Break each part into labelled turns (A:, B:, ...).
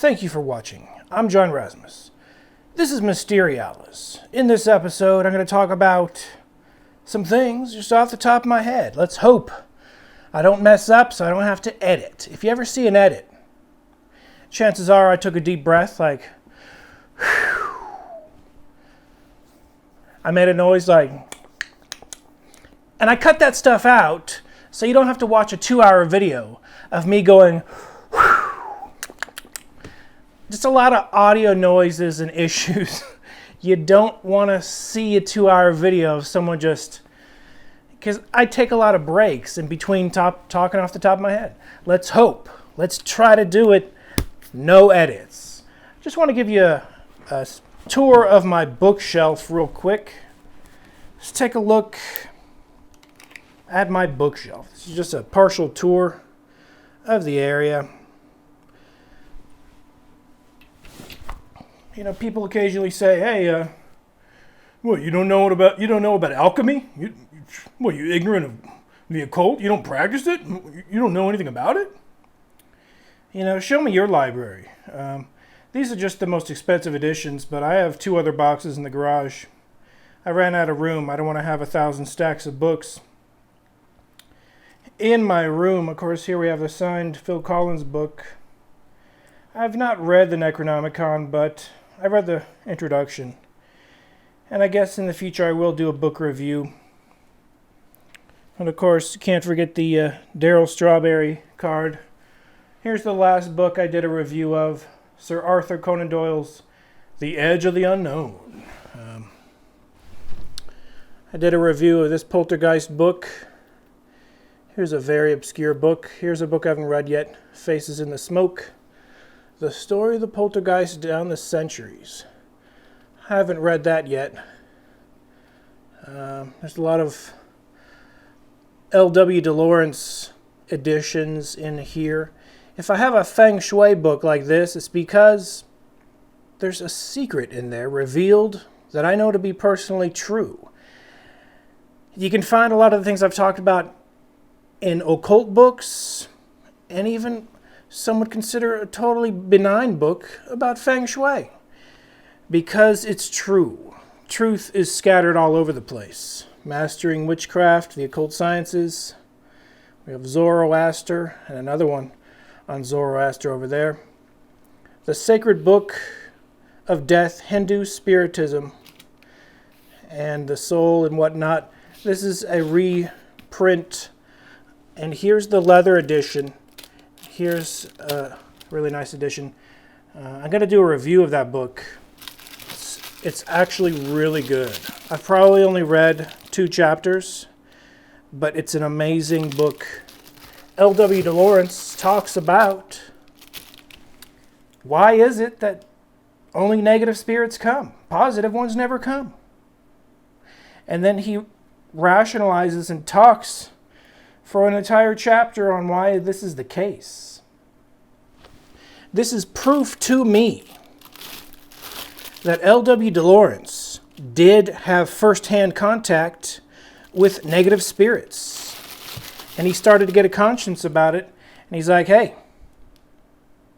A: Thank you for watching. I'm John Rasmus. This is Mysterialis. In this episode, I'm going to talk about some things just off the top of my head. Let's hope I don't mess up so I don't have to edit. If you ever see an edit, chances are I took a deep breath, like, whew. I made a noise like, and I cut that stuff out so you don't have to watch a 2-hour video of me going, just a lot of audio noises and issues. You don't want to see a 2-hour video of someone just... Because I take a lot of breaks in between talking off the top of my head. Let's hope. Let's try to do it. No edits. Just want to give you a tour of my bookshelf real quick. Let's take a look at my bookshelf. This is just a partial tour of the area. You know, people occasionally say, "Hey, what, you don't know about alchemy? You ignorant of the occult? You don't practice it? You don't know anything about it?" You know, show me your library. These are just the most expensive editions, but I have 2 other boxes in the garage. I ran out of room. I don't want to have 1,000 stacks of books in my room. Of course, here we have the signed Phil Collins book. I've not read the Necronomicon, but I read the introduction. And I guess in the future I will do a book review. And of course, can't forget the Daryl Strawberry card. Here's the last book I did a review of, Sir Arthur Conan Doyle's The Edge of the Unknown. I did a review of this Poltergeist book. Here's a very obscure book. Here's a book I haven't read yet, Faces in the Smoke. The Story of the Poltergeist Down the Centuries. I haven't read that yet. There's a lot of L.W. DeLawrence editions in here. If I have a Feng Shui book like this, it's because there's a secret in there revealed that I know to be personally true. You can find a lot of the things I've talked about in occult books, and even some would consider a totally benign book about Feng Shui. Because it's true. Truth is scattered all over the place. Mastering Witchcraft, the Occult Sciences. We have Zoroaster, and another one on Zoroaster over there. The Sacred Book of Death, Hindu Spiritism, and the Soul and whatnot. This is a reprint, and here's the leather edition. Here's a really nice edition. I'm going to do a review of that book. It's actually really good. I've probably only read 2 chapters, but it's an amazing book. L.W. DeLawrence talks about why is it that only negative spirits come, positive ones never come. And then he rationalizes and talks for an entire chapter on why this is the case. This is proof to me that L.W. DeLawrence did have first-hand contact with negative spirits. And he started to get a conscience about it. And he's like, hey,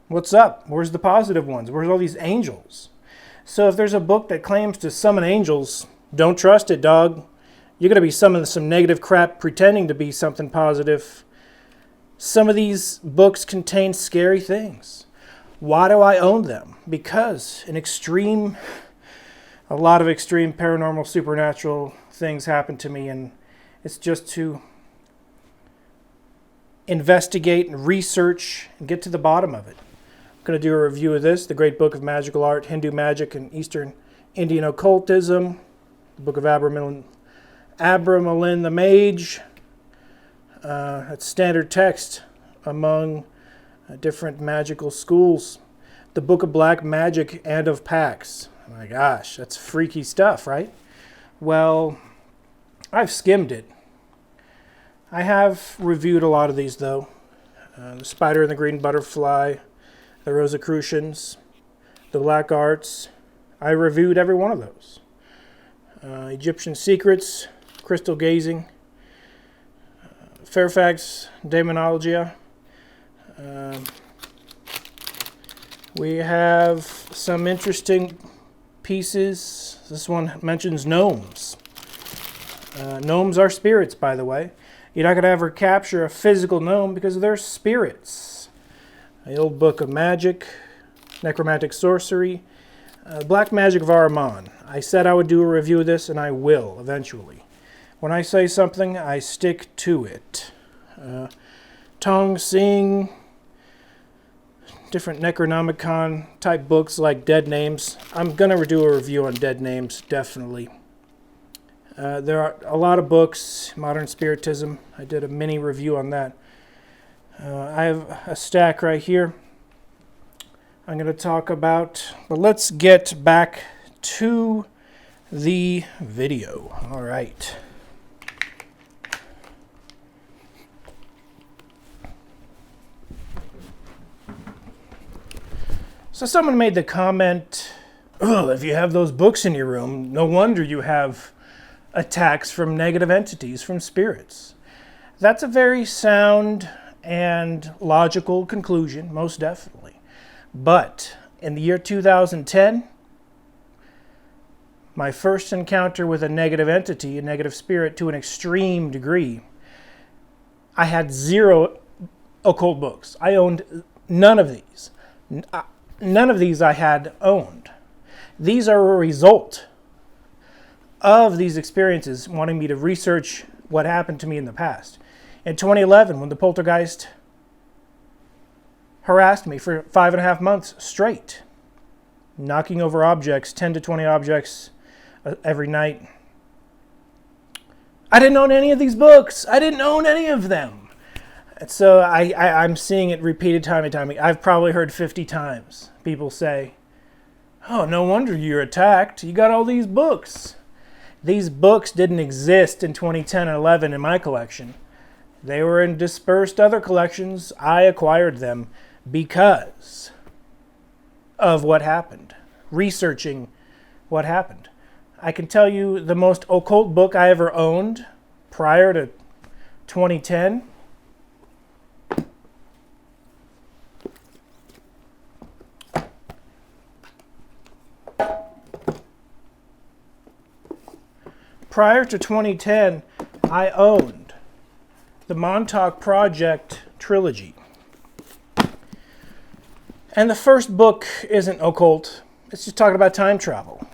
A: what's up? Where's the positive ones? Where's all these angels? So if there's a book that claims to summon angels, don't trust it, dog. You're going to be summoning some negative crap pretending to be something positive. Some of these books contain scary things. Why do I own them? Because a lot of extreme paranormal, supernatural things happen to me, and it's just to investigate and research and get to the bottom of it. I'm going to do a review of this, The Great Book of Magical Art, Hindu Magic, and Eastern Indian Occultism, the Book of Abramelin the Mage. That's standard text among different magical schools. The Book of Black Magic and of Pax. Oh my gosh, that's freaky stuff, right? Well, I've skimmed it. I have reviewed a lot of these, though. The Spider and the Green Butterfly, the Rosicrucians, the Black Arts. I reviewed every one of those. Egyptian Secrets, Crystal Gazing, Fairfax Demonologia, We have some interesting pieces. This one mentions gnomes. Gnomes are spirits, by the way. You're not going to ever capture a physical gnome because they're spirits. The old book of magic, necromantic sorcery, black magic of Ahriman. I said I would do a review of this, and I will eventually. When I say something, I stick to it. Tong Sing, different Necronomicon type books like Dead Names. I'm going to do a review on Dead Names, definitely. There are a lot of books, Modern Spiritism. I did a mini review on that. I have a stack right here I'm going to talk about, but let's get back to the video. All right. So someone made the comment, oh, if you have those books in your room, no wonder you have attacks from negative entities, from spirits. That's a very sound and logical conclusion, most definitely. But in the year 2010, my first encounter with a negative entity, a negative spirit, to an extreme degree, I had 0 occult books. I owned none of these. None of these I had owned. These are a result of these experiences wanting me to research what happened to me in the past. In 2011, when the Poltergeist harassed me for 5.5 months straight, knocking over objects, 10 to 20 objects every night. I didn't own any of these books. I didn't own any of them. And so I'm seeing it repeated time and time. I've probably heard 50 times people say, oh, no wonder you're attacked. You got all these books. These books didn't exist in 2010 and 11 in my collection. They were in dispersed other collections. I acquired them because of what happened, researching what happened. I can tell you the most occult book I ever owned prior to 2010 I owned the Montauk Project trilogy. And the first book isn't occult. It's just talking about time travel.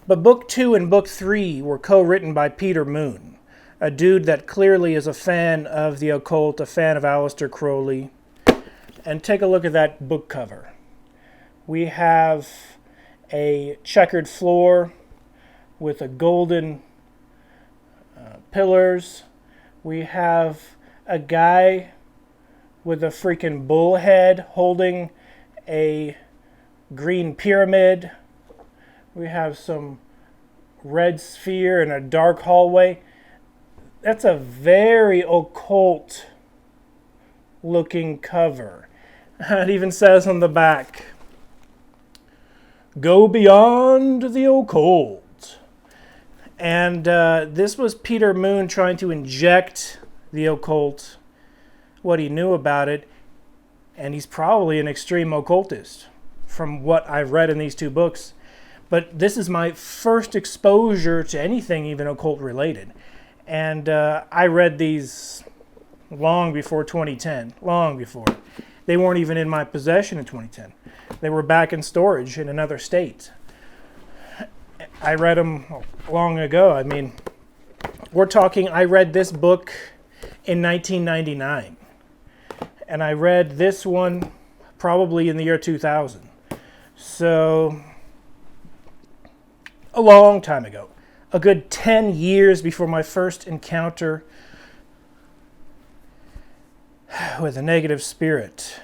A: But book 2 and book 3 were co-written by Peter Moon, a dude that clearly is a fan of the occult, a fan of Aleister Crowley. And take a look at that book cover. We have a checkered floor with a golden pillars. We have a guy with a freaking bull head holding a green pyramid. We have some red sphere in a dark hallway. That's a very occult looking cover. It even says on the back, "Go beyond the occult." And this was Peter Moon trying to inject the occult, what he knew about it, and he's probably an extreme occultist from what I've read in these 2 books. But this is my first exposure to anything even occult related. And I read these long before 2010, long before. They weren't even in my possession in 2010. They were back in storage in another state. I read them long ago. I mean, we're talking, I read this book in 1999. And I read this one probably in the year 2000. So, a long time ago. A good 10 years before my first encounter with a negative spirit.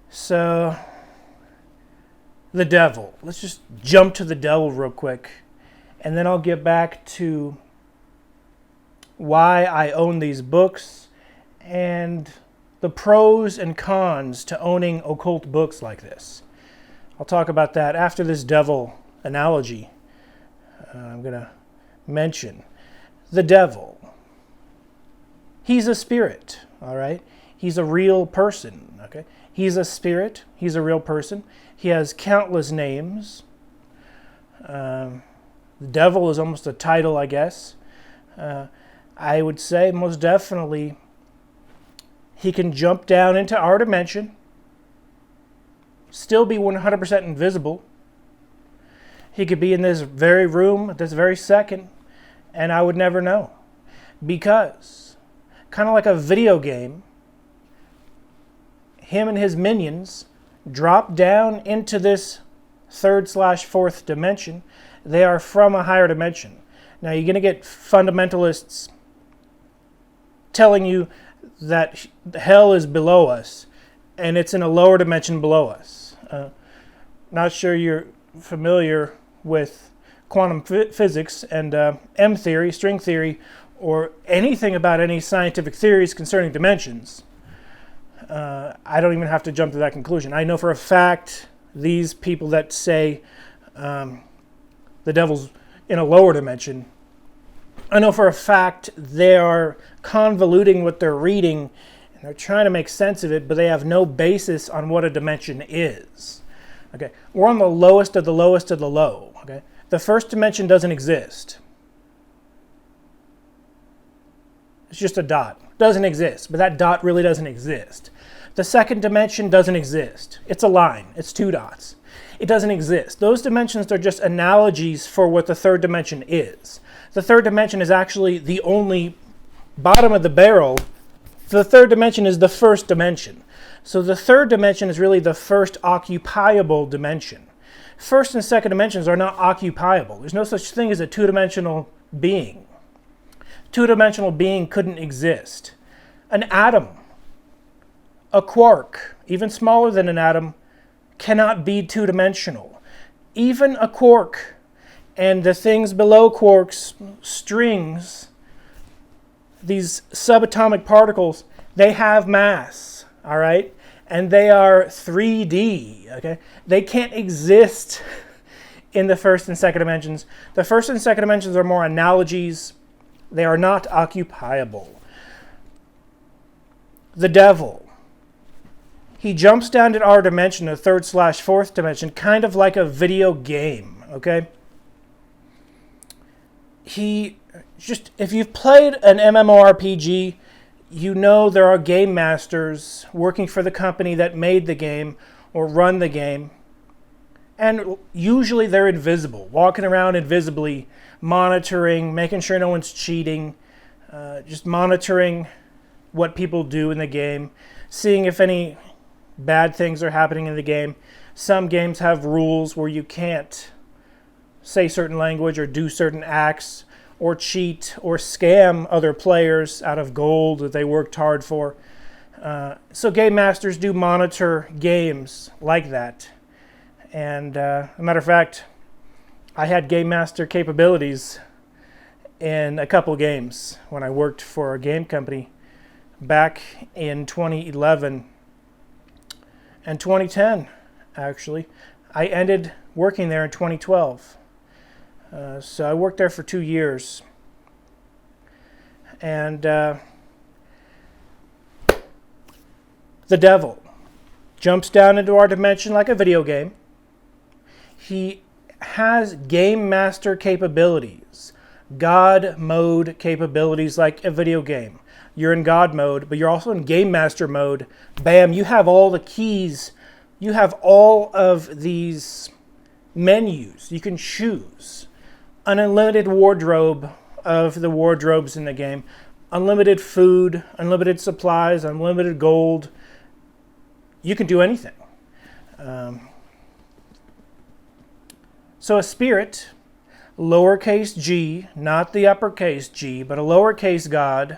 A: So, the devil. Let's just jump to the devil real quick. And then I'll get back to why I own these books and the pros and cons to owning occult books like this. I'll talk about that after this devil analogy. I'm going to mention the devil. He's a spirit, all right? He's a real person. Okay, he's a spirit. He's a real person. He has countless names. The devil is almost a title, I guess. I would say most definitely he can jump down into our dimension, still be 100% invisible. He could be in this very room at this very second, and I would never know. Because, kind of like a video game, him and his minions drop down into this 3rd/4th dimension. They are from a higher dimension. Now you're going to get fundamentalists telling you that hell is below us and it's in a lower dimension below us. Not sure you're familiar with quantum physics and M theory, string theory, or anything about any scientific theories concerning dimensions. I don't even have to jump to that conclusion. I know for a fact these people that say the devil's in a lower dimension, I know for a fact they are convoluting what they're reading and they're trying to make sense of it, but they have no basis on what a dimension is. Okay, we're on the lowest of the lowest of the low. Okay, the first dimension doesn't exist. It's just a dot. Doesn't exist, but that dot really doesn't exist. The second dimension doesn't exist. It's a line. It's 2 dots. It doesn't exist. Those dimensions are just analogies for what the third dimension is. The third dimension is actually the only bottom of the barrel. The third dimension is the first dimension. So the third dimension is really the first occupiable dimension. First and second dimensions are not occupiable. There's no such thing as a two-dimensional being. Two-dimensional being couldn't exist. An atom, a quark, even smaller than an atom, cannot be two-dimensional. Even a quark and the things below quarks, strings, these subatomic particles, they have mass, all right? And they are 3D, okay? They can't exist in the first and second dimensions. The first and second dimensions are more analogies. They are not occupiable. The devil. He jumps down to our dimension, the 3rd/4th dimension, kind of like a video game, okay? If you've played an MMORPG, you know there are game masters working for the company that made the game or run the game. And usually they're invisible, walking around invisibly, monitoring, making sure no one's cheating, just monitoring what people do in the game, seeing if any bad things are happening in the game. Some games have rules where you can't say certain language or do certain acts or cheat or scam other players out of gold that they worked hard for. So game masters do monitor games like that. And as a matter of fact, I had game master capabilities in a couple games when I worked for a game company back in 2011 and 2010, actually. I ended working there in 2012. So I worked there for 2 years. And the devil jumps down into our dimension like a video game. He has game master capabilities, God mode capabilities like a video game. You're in God mode, but you're also in game master mode. Bam, you have all the keys. You have all of these menus. You can choose an unlimited wardrobe of the wardrobes in the game, unlimited food, unlimited supplies, unlimited gold. You can do anything. So a spirit, lowercase g, not the uppercase g, but a lowercase God,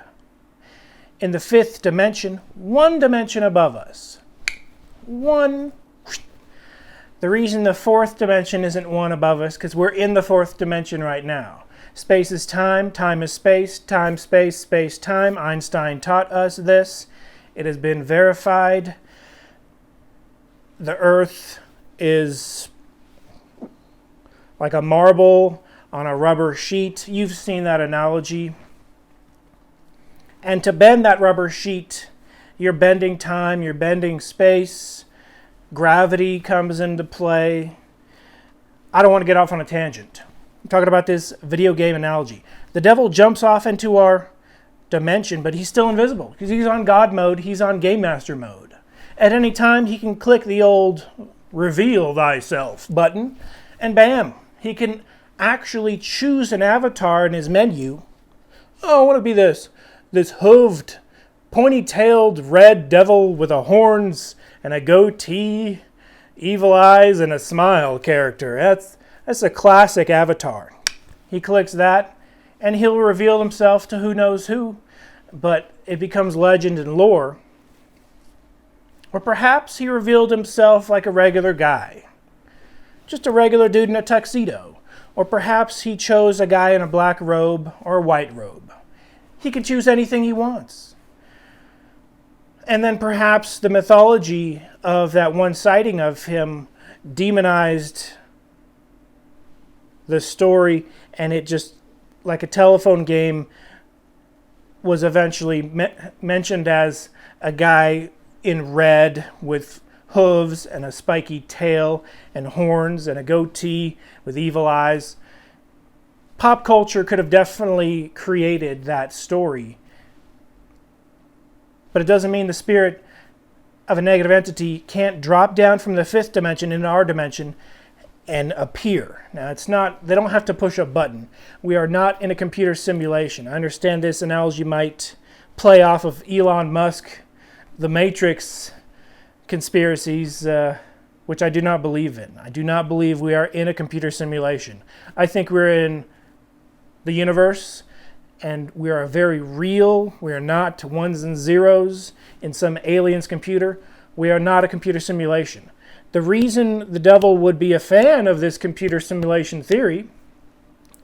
A: in the 5th dimension, 1 dimension above us. 1. The reason the 4th dimension isn't 1 above us, because we're in the 4th dimension right now. Space is time is space, space, space, time. Einstein taught us this. It has been verified. The Earth is like a marble on a rubber sheet. You've seen that analogy. And to bend that rubber sheet, You're bending time, you're bending space, gravity comes into play. I don't want to get off on a tangent. I'm talking about this video game analogy. The devil jumps off into our dimension, but he's still invisible because he's on God mode, he's on Game Master mode. At any time, he can click the old reveal thyself button, and bam, he can actually choose an avatar in his menu. Oh, I want to be this hooved, pointy-tailed red devil with a horns and a goatee, evil eyes, and a smile character. That's a classic avatar. He clicks that, and he'll reveal himself to who knows who, but it becomes legend and lore. Or perhaps he revealed himself like a regular guy, just a regular dude in a tuxedo. Or perhaps he chose a guy in a black robe or a white robe. He can choose anything he wants. And then perhaps the mythology of that one sighting of him demonized the story, and it just, like a telephone game, was eventually mentioned as a guy in red with hooves and a spiky tail and horns and a goatee with evil eyes. Pop culture could have definitely created that story. But it doesn't mean the spirit of a negative entity can't drop down from the fifth dimension into our dimension and appear. Now, it's not, they don't have to push a button. We are not in a computer simulation. I understand this analogy might play off of Elon Musk, the Matrix conspiracies, which I do not believe in. I do not believe we are in a computer simulation. I think we're in the universe, and we are very real. We are not ones and zeros in some alien's computer. We are not a computer simulation. The reason the devil would be a fan of this computer simulation theory,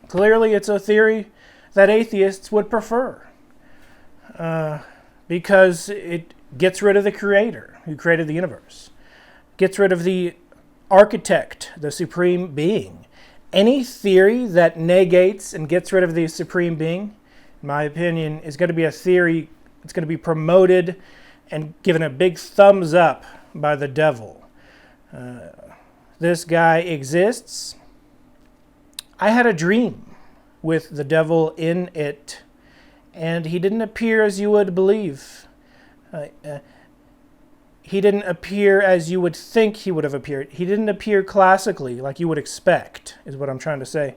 A: clearly it's a theory that atheists would prefer, because it gets rid of the creator who created the universe, gets rid of the architect, the supreme being. Any theory that negates and gets rid of the supreme being, in my opinion, is going to be a theory that's going to be promoted and given a big thumbs up by the devil. This guy exists. I had a dream with the devil in it, and he didn't appear as you would believe. He didn't appear as you would think he would have appeared. He didn't appear classically like you would expect, is what I'm trying to say.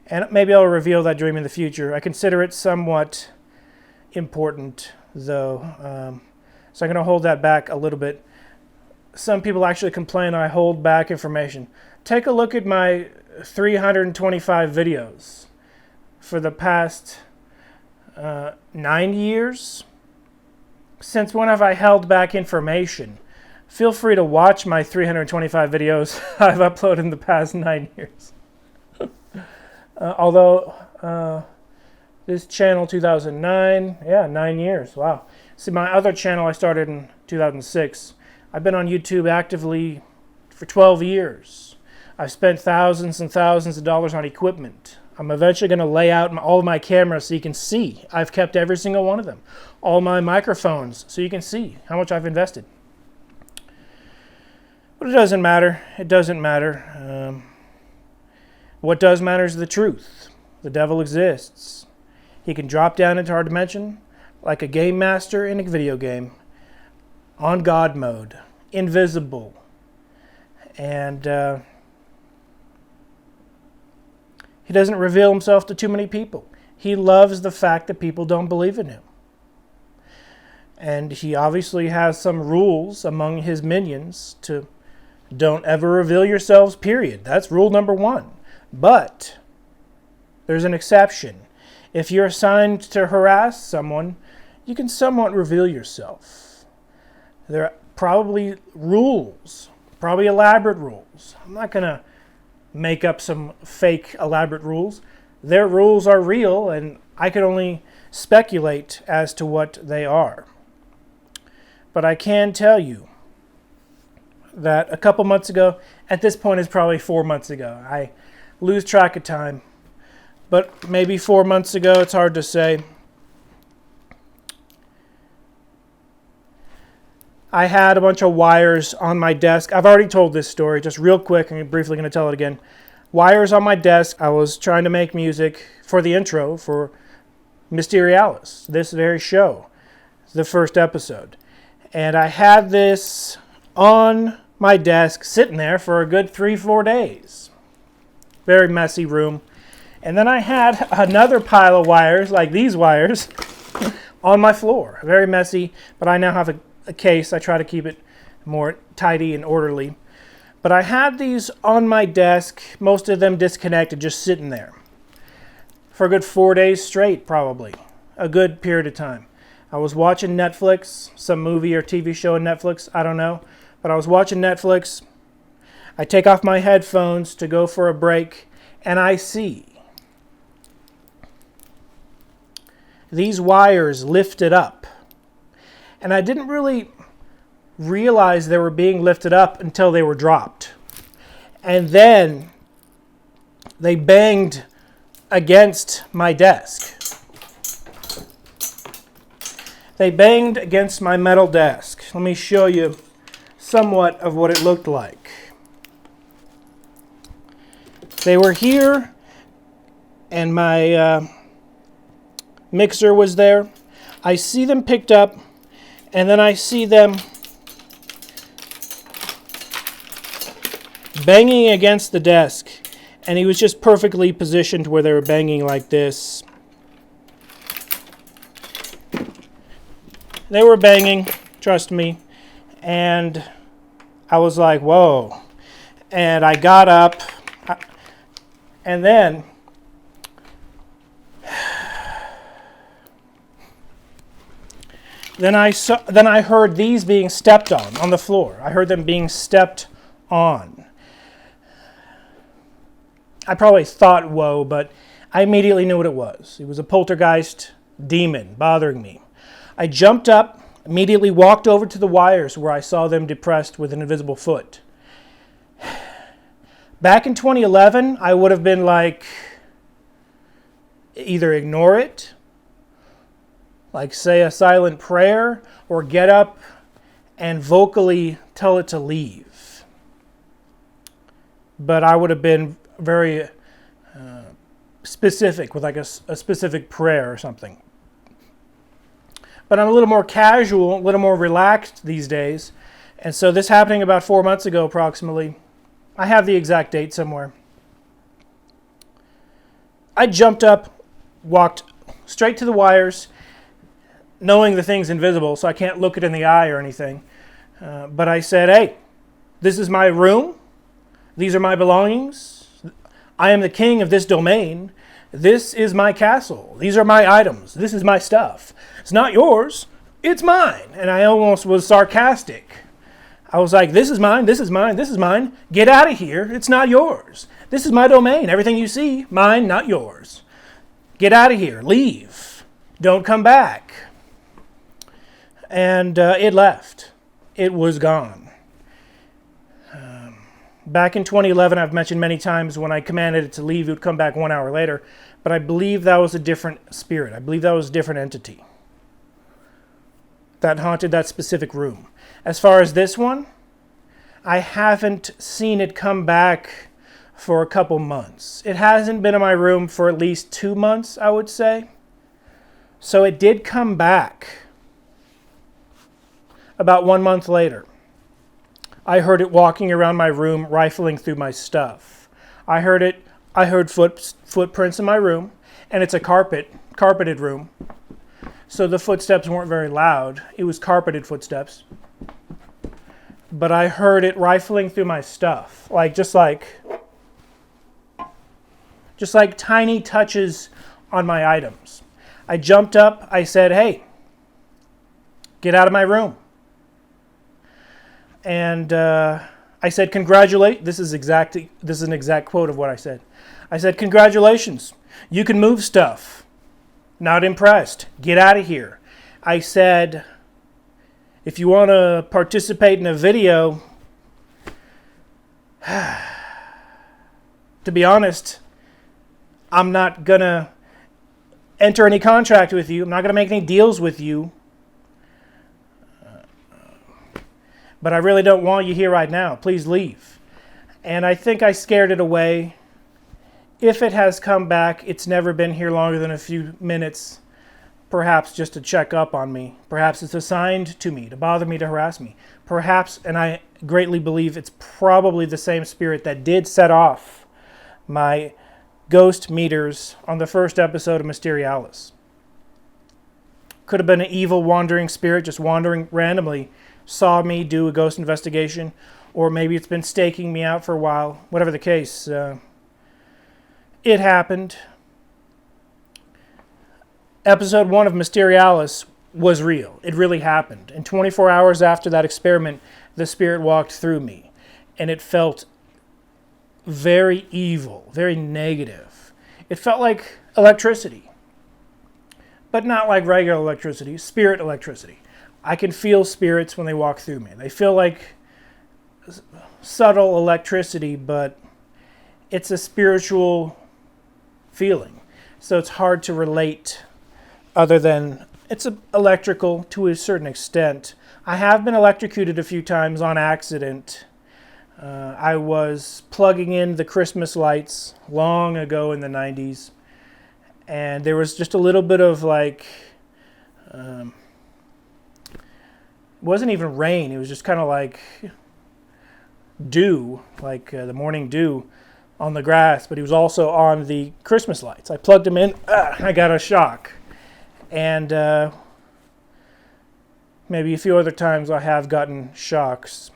A: And maybe I'll reveal that dream in the future. I consider it somewhat important, though. So I'm going to hold that back a little bit. Some people actually complain I hold back information. Take a look at my 325 videos for the past 9 years. Since when have I held back information? Feel free to watch my 325 videos I've uploaded in the past 9 years. Although this channel 2009, 9 years, wow. See, my other channel I started in 2006. I've been on YouTube actively for 12 years. I've spent thousands and thousands of dollars on equipment. I'm eventually going to lay out all of my cameras so you can see. I've kept every single one of them. All my microphones so you can see how much I've invested. But it doesn't matter. It doesn't matter. What does matter is the truth. The devil exists. He can drop down into our dimension like a game master in a video game, on God mode, invisible. And he doesn't reveal himself to too many people. He loves the fact that people don't believe in him. And he obviously has some rules among his minions to don't ever reveal yourselves, period. That's rule number 1. But there's an exception. If you're assigned to harass someone, you can somewhat reveal yourself. There are probably rules, probably elaborate rules. I'm not going to make up some fake elaborate rules. Their rules are real, and I can only speculate as to what they are. But I can tell you that a couple months ago, at this point it's probably 4 months ago. I lose track of time. But maybe 4 months ago, it's hard to say. I had a bunch of wires on my desk. I've already told this story, just real quick. I'm briefly going to tell it again. Wires on my desk. I was trying to make music for the intro for Mysterialis, this very show, the first episode. And I had this on my desk sitting there for a good 3-4 days. Very messy room. And then I had another pile of wires, like these wires, on my floor. Very messy, but I now have a case. I try to keep it more tidy and orderly. But I had these on my desk, most of them disconnected, just sitting there for a good 4 days straight, probably. A good period of time. I was watching Netflix, some movie or TV show on Netflix, I don't know. But I was watching Netflix. I take off my headphones to go for a break, and I see these wires lifted up. And I didn't really realize they were being lifted up until they were dropped. And then they banged against my desk. They banged against my metal desk. Let me show you somewhat of what it looked like. They were here, and my mixer was there. I see them picked up, and then I see them banging against the desk, and he was just perfectly positioned where they were banging like this. They were banging, trust me, and I was like, whoa. And I got up, and then I heard these being stepped on the floor. I heard them being stepped on. I probably thought, whoa, but I immediately knew what it was. It was a poltergeist demon bothering me. I jumped up, immediately walked over to the wires where I saw them depressed with an invisible foot. Back in 2011, I would have been like, either ignore it, like say a silent prayer, or get up and vocally tell it to leave. But I would have been very specific with like a specific prayer or something. But I'm a little more casual, a little more relaxed these days. And so this happening about 4 months ago approximately. I have the exact date somewhere. I jumped up, walked straight to the wires, knowing the thing's invisible, so I can't look it in the eye or anything. But I said, hey, this is my room. These are my belongings. I am the king of this domain. This is my castle. These are my items. This is my stuff. It's not yours. It's mine. And I almost was sarcastic. I was like, this is mine, this is mine, this is mine. Get out of here. It's not yours. This is my domain. Everything you see, mine, not yours. Get out of here. Leave. Don't come back. And it left. It was gone. Back in 2011, I've mentioned many times when I commanded it to leave, it would come back 1 hour later. But I believe that was a different spirit. I believe that was a different entity that haunted that specific room. As far as this one, I haven't seen it come back for a couple months. It hasn't been in my room for at least 2 months, I would say. So it did come back about 1 month later. I heard it walking around my room, rifling through my stuff. I heard footprints in my room, and it's a carpeted room. So the footsteps weren't very loud. It was carpeted footsteps. But I heard it rifling through my stuff, just like tiny touches on my items. I jumped up, I said, hey, get out of my room. And I said, this is an exact quote of what I said. I said, congratulations, you can move stuff. Not impressed. Get out of here. I said, if you want to participate in a video, to be honest, I'm not going to enter any contract with you. I'm not going to make any deals with you. but I really don't want you here right now. Please leave. And I think I scared it away. If it has come back, it's never been here longer than a few minutes, perhaps just to check up on me. Perhaps it's assigned to me to bother me, to harass me. Perhaps, and I greatly believe it's probably the same spirit that did set off my ghost meters on the first episode of Mysterialis. Could have been an evil wandering spirit just wandering randomly, saw me do a ghost investigation, or maybe it's been staking me out for a while. Whatever the case, it happened. Episode 1 of Mysterialis was real. It really happened. And 24 hours after that experiment, the spirit walked through me. And it felt very evil, very negative. It felt like electricity. But not like regular electricity, spirit electricity. I can feel spirits when they walk through me. They feel like subtle electricity, but it's a spiritual feeling. So it's hard to relate other than it's electrical to a certain extent. I have been electrocuted a few times on accident. I was plugging in the Christmas lights long ago in the 90s. And there was just a little bit of like, it wasn't even rain. It was just kind of like dew, like the morning dew on the grass. But he was also on the Christmas lights. I plugged him in. I got a shock. And maybe a few other times I have gotten shocks.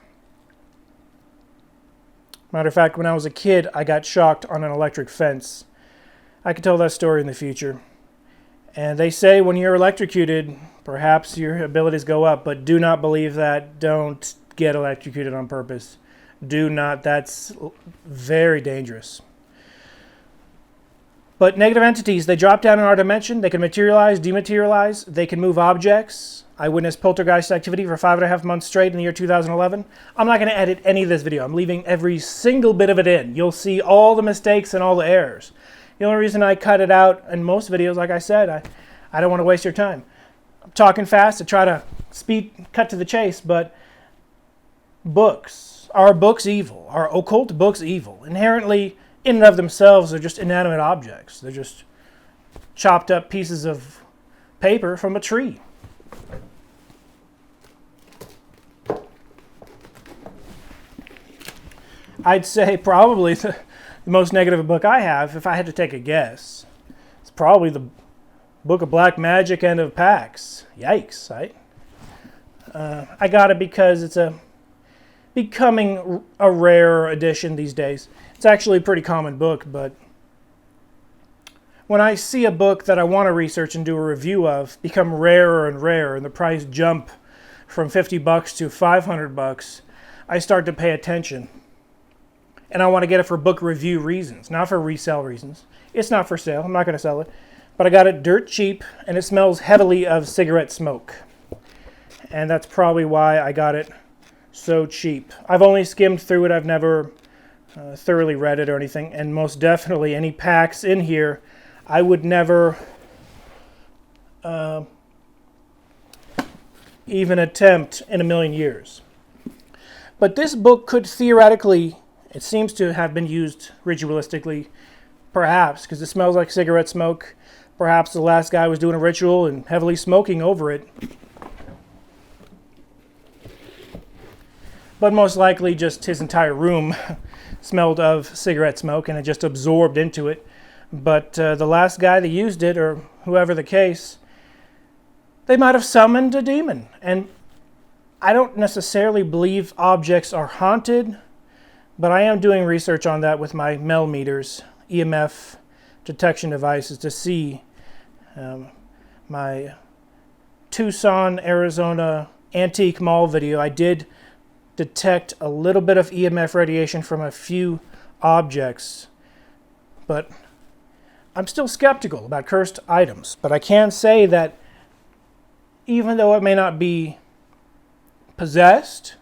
A: Matter of fact, when I was a kid, I got shocked on an electric fence. I could tell that story in the future. And they say when you're electrocuted, perhaps your abilities go up, but do not believe that. Don't get electrocuted on purpose. Do not. That's very dangerous. But negative entities, they drop down in our dimension. They can materialize, dematerialize. They can move objects. I witnessed poltergeist activity for 5.5 months straight in the year 2011. I'm not going to edit any of this video. I'm leaving every single bit of it in. You'll see all the mistakes and all the errors. The only reason I cut it out in most videos, like I said, I don't want to waste your time. I'm talking fast. I try to cut to the chase, but books. Are books evil? Are occult books evil? Inherently, in and of themselves, they're just inanimate objects. They're just chopped up pieces of paper from a tree. I'd say probably the most negative book I have, if I had to take a guess, it's probably the Book of Black Magic and of Pax. Yikes, right? I got it because it's becoming a rare edition these days. It's actually a pretty common book, but when I see a book that I want to research and do a review of become rarer and rarer, and the price jump from $50 to $500, I start to pay attention. And I want to get it for book review reasons, not for resale reasons. It's not for sale. I'm not going to sell it. But I got it dirt cheap, and it smells heavily of cigarette smoke. And that's probably why I got it so cheap. I've only skimmed through it. I've never thoroughly read it or anything. And most definitely, any packs in here, I would never even attempt in a million years. But this book could theoretically... It seems to have been used ritualistically, perhaps, because it smells like cigarette smoke. Perhaps the last guy was doing a ritual and heavily smoking over it. But most likely just his entire room smelled of cigarette smoke and it just absorbed into it. But the last guy that used it, or whoever the case, they might have summoned a demon. And I don't necessarily believe objects are haunted, but I am doing research on that with my Mel meters, EMF detection devices, to see my Tucson, Arizona antique mall video. I did detect a little bit of EMF radiation from a few objects, but I'm still skeptical about cursed items. But I can say that even though it may not be possessed,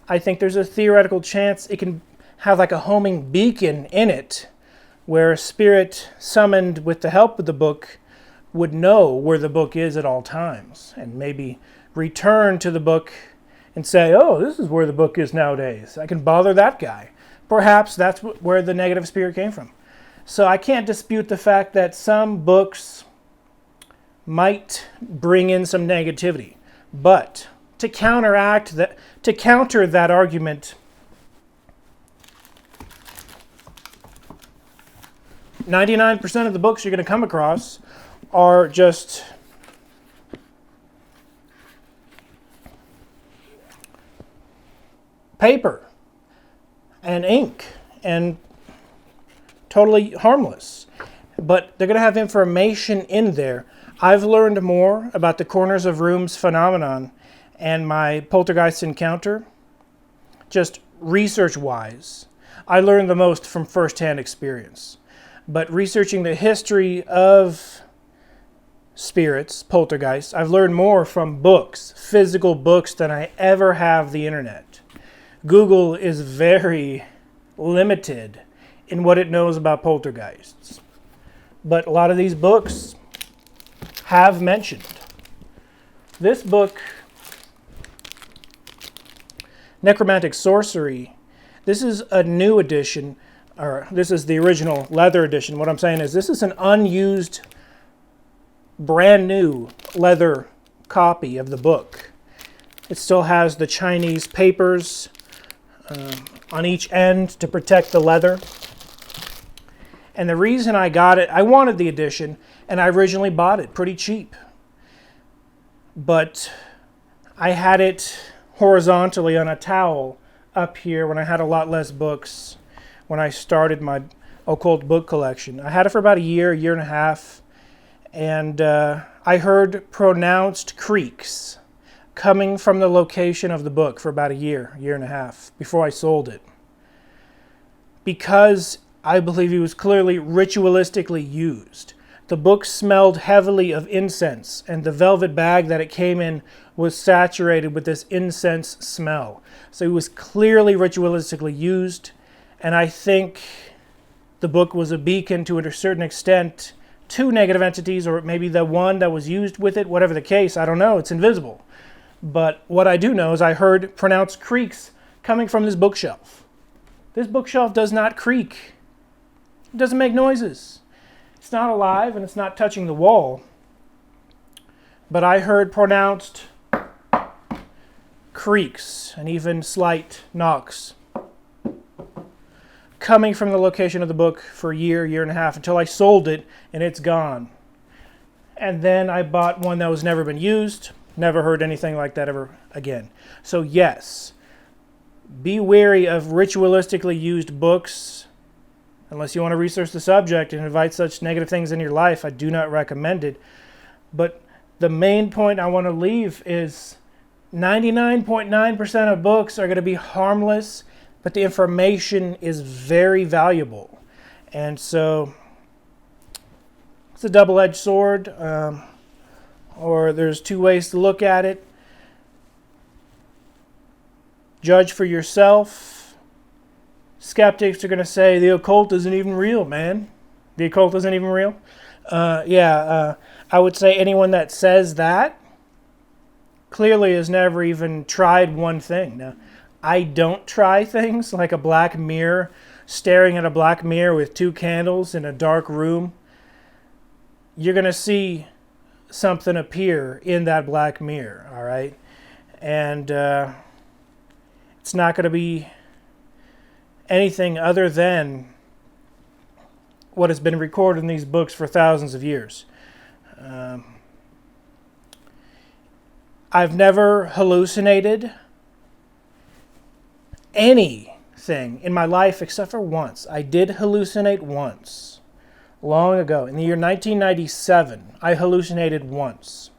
A: I think there's a theoretical chance it can have like a homing beacon in it where a spirit summoned with the help of the book would know where the book is at all times and maybe return to the book and say, oh, this is where the book is nowadays. I can bother that guy. Perhaps that's where the negative spirit came from. So I can't dispute the fact that some books might bring in some negativity. But to counter that argument, 99% of the books you're going to come across are just paper and ink and totally harmless. But they're going to have information in there. I've learned more about the corners of rooms phenomenon and my poltergeist encounter, just research-wise. I learned the most from first-hand experience. But researching the history of spirits, poltergeists, I've learned more from books, physical books, than I ever have the internet. Google is very limited in what it knows about poltergeists. But a lot of these books have mentioned. This book, Necromantic Sorcery, this is a new edition, or this is the original leather edition. What I'm saying is this is an unused, brand new leather copy of the book. It still has the Chinese papers on each end to protect the leather. And the reason I got it, I wanted the edition, and I originally bought it pretty cheap. But I had it horizontally on a towel up here when I had a lot less books when I started my occult book collection. I had it for about a year and a half, and I heard pronounced creaks coming from the location of the book for about a year and a half before I sold it. Because I believe it was clearly ritualistically used. The book smelled heavily of incense, and the velvet bag that it came in was saturated with this incense smell. So it was clearly ritualistically used, and I think the book was a beacon to a certain extent to negative entities, or maybe the one that was used with it, whatever the case, I don't know, it's invisible. But what I do know is I heard pronounced creaks coming from this bookshelf. This bookshelf does not creak. It doesn't make noises. It's not alive and it's not touching the wall. But I heard pronounced creaks and even slight knocks coming from the location of the book for a year and a half until I sold it and it's gone. And then I bought one that was never been used. Never heard anything like that ever again. So yes, be wary of ritualistically used books. Unless you want to research the subject and invite such negative things in your life, I do not recommend it. But the main point I want to leave is 99.9% of books are going to be harmless, but the information is very valuable. And so it's a double-edged sword, or there's two ways to look at it. Judge for yourself. Skeptics are going to say the occult isn't even real, man. The occult isn't even real. I would say anyone that says that clearly has never even tried one thing. Now, I don't try things like a black mirror, staring at a black mirror with two candles in a dark room. You're going to see something appear in that black mirror, all right? And it's not going to be anything other than what has been recorded in these books for thousands of years. I've never hallucinated anything in my life except for once. I did hallucinate once, long ago. In the year 1997, I hallucinated once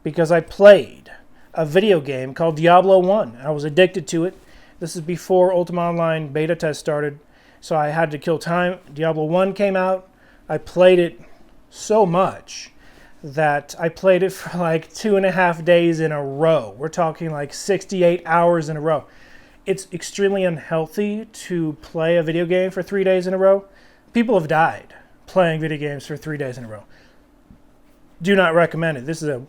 A: because I played a video game called Diablo 1. I was addicted to it. This is before Ultima Online beta test started, so I had to kill time. Diablo 1 came out. I played it so much that I played it for like 2.5 days in a row. We're talking like 68 hours in a row. It's extremely unhealthy to play a video game for 3 days in a row. People have died playing video games for 3 days in a row. Do not recommend it. This is a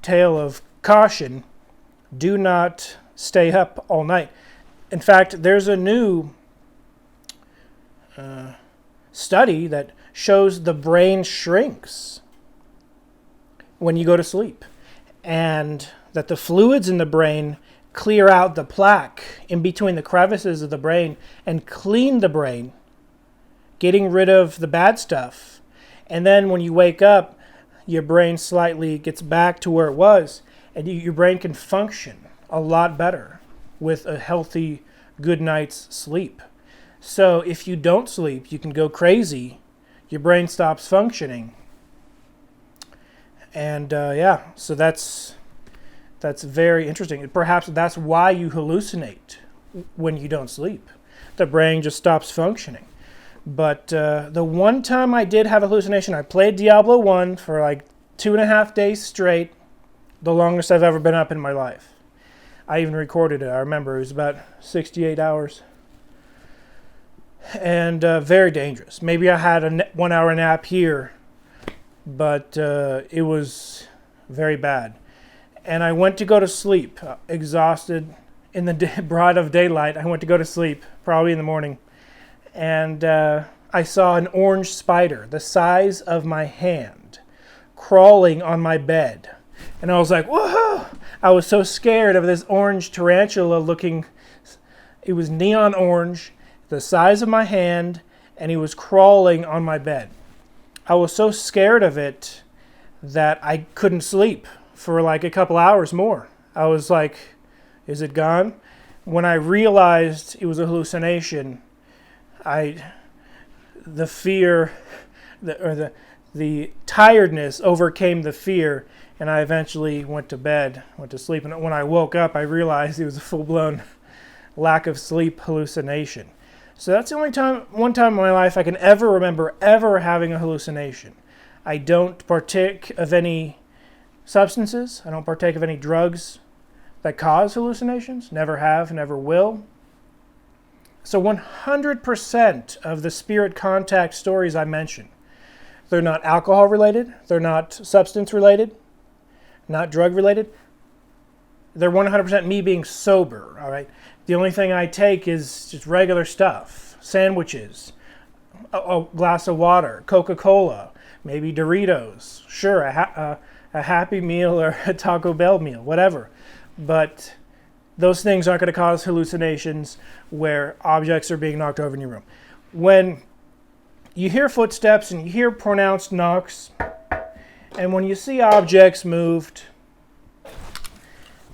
A: tale of caution. do not stay up all night. In fact, there's a new study that shows the brain shrinks when you go to sleep, and that the fluids in the brain clear out the plaque in between the crevices of the brain and clean the brain, getting rid of the bad stuff. And then when you wake up, your brain slightly gets back to where it was, and your brain can function a lot better with a healthy, good night's sleep. So if you don't sleep, you can go crazy. Your brain stops functioning. And so that's very interesting. Perhaps that's why you hallucinate when you don't sleep. The brain just stops functioning. But the one time I did have a hallucination, I played Diablo 1 for like 2.5 days straight, the longest I've ever been up in my life. I even recorded it. I remember it was about 68 hours. And very dangerous. Maybe I had a 1 hour nap here, but it was very bad. And I went to go to sleep, exhausted in the broad of daylight. I went to go to sleep, probably in the morning. And I saw an orange spider, the size of my hand, crawling on my bed. And I was like, whoa! I was so scared of this orange tarantula looking. It was neon orange, the size of my hand, and he was crawling on my bed. I was so scared of it that I couldn't sleep for like a couple hours more. I was like, is it gone? When I realized it was a hallucination, the fear, the tiredness overcame the fear, and I eventually went to bed, went to sleep. And when I woke up, I realized it was a full-blown lack of sleep hallucination. So that's the only one time in my life I can ever remember ever having a hallucination. I don't partake of any substances. I don't partake of any drugs that cause hallucinations. Never have, never will. So 100% of the spirit contact stories I mention, they're not alcohol related, they're not substance related, not drug related. They're 100% me being sober, all right? The only thing I take is just regular stuff, sandwiches, a glass of water, Coca-Cola, maybe Doritos, sure, a Happy Meal or a Taco Bell meal, whatever. But those things aren't going to cause hallucinations where objects are being knocked over in your room. When you hear footsteps and you hear pronounced knocks, and when you see objects moved